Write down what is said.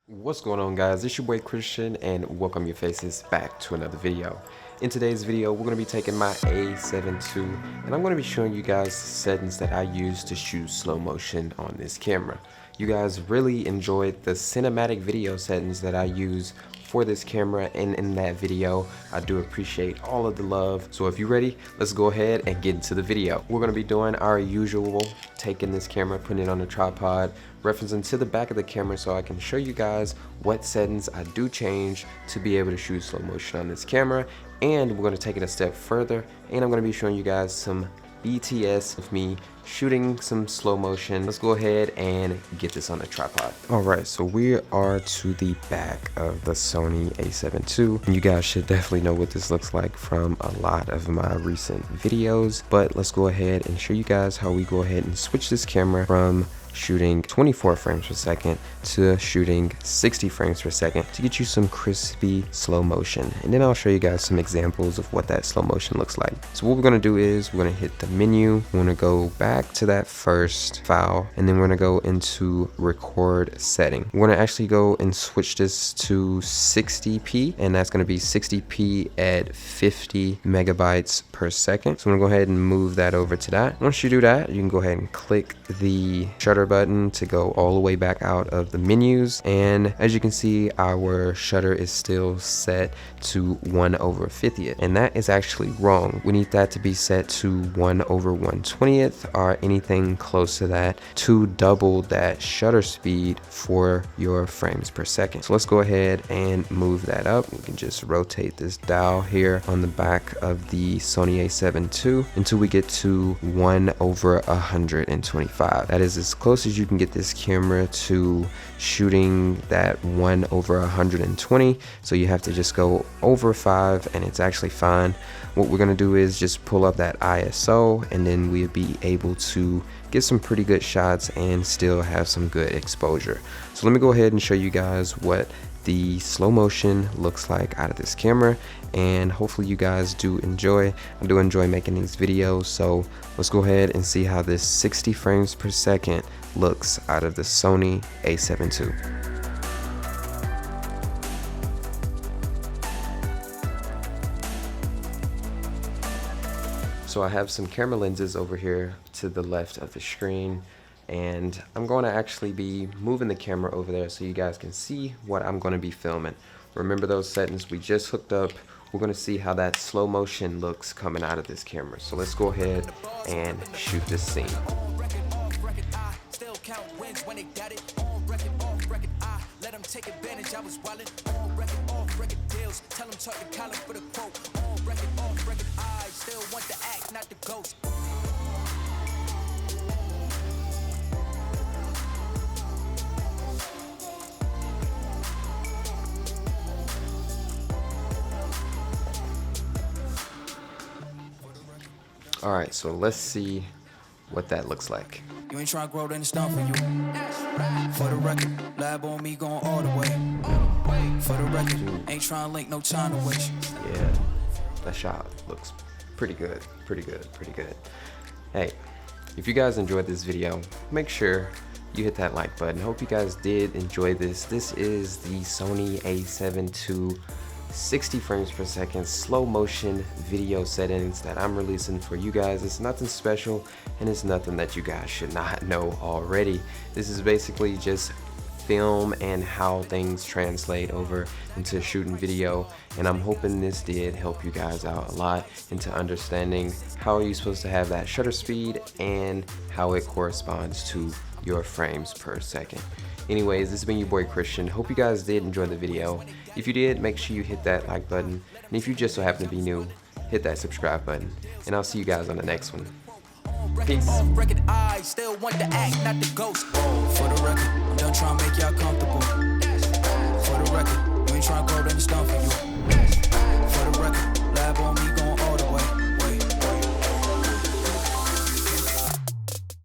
What's going on, guys? It's your boy Christian and welcome your faces back to another video. In today's video we're going to be taking my a7II and I'm going to be showing you guys the settings that I use to shoot slow motion on this camera. You guys really enjoyed the cinematic video settings that I use for this camera, and in that video I do appreciate all of the love. So if you're ready, let's go ahead and get into the video. We're going to be doing our usual, taking this camera, putting it on a tripod, referencing to the back of the camera so I can show you guys what settings I do change to be able to shoot slow motion on this camera. And we're going to take it a step further and I'm going to be showing you guys some BTS of me shooting some slow motion. Let's go ahead and get this on the tripod. Alright, so we are to the back of the Sony a7II. And you guys should definitely know what this looks like from a lot of my recent videos. But let's go ahead and show you guys how we go ahead and switch this camera from shooting 24 frames per second to shooting 60 frames per second to get you some crispy slow motion. And then I'll show you guys some examples of what that slow motion looks like. So what we're going to do is we're going to hit the menu. We're going to go back to that first file and then we're going to go into record setting. We're going to actually go and switch this to 60p, and that's going to be 60p at 50 megabytes per second. So I'm going to go ahead and move that over to that. Once you do that, you can go ahead and click the shutter button to go all the way back out of the menus, and as you can see, our shutter is still set to 1/50th, and that is actually wrong. We need that to be set to 1/120th or anything close to that to double that shutter speed for your frames per second. So let's go ahead and move that up. We can just rotate this dial here on the back of the Sony a7II until we get to 1/125. That is as close as you can get this camera to shooting that 1/120. So you have to just go over 5 and it's actually fine. What we're going to do is just pull up that ISO and then we'll be able to get some pretty good shots and still have some good exposure. So let me go ahead and show you guys what the slow motion looks like out of this camera, and hopefully you guys do enjoy. I do enjoy making these videos, so let's go ahead and see how this 60 frames per second looks out of the Sony a7II. So I have some camera lenses over here to the left of the screen, and I'm going to actually be moving the camera over there so you guys can see what I'm going to be filming. Remember those settings we just hooked up? We're going to see how that slow motion looks coming out of this camera. So let's go ahead and shoot this scene. Alright, so let's see what that looks like. You ain't trying to grow, then it's done for you. For the record, lab on me going all the way. For the record, ain't trying to link, no time to waste. Yeah, that shot looks pretty good, pretty good. Hey, if you guys enjoyed this video, make sure you hit that like button. Hope you guys did enjoy this. This is the Sony a7II 60 frames per second slow motion video settings that I'm releasing for you guys. It's nothing special and it's nothing that you guys should not know already. This is basically just film and how things translate over into shooting video, and I'm hoping this did help you guys out a lot into understanding how you're supposed to have that shutter speed and how it corresponds to your frames per second. Anyways, this has been your boy Christian. Hope you guys did enjoy the video. If you did, make sure you hit that like button, and if you just so happen to be new, hit that subscribe button, and I'll see you guys on the next one. Peace. I still want the act, not the ghost. For the record, I'm done trying to make y'all comfortable.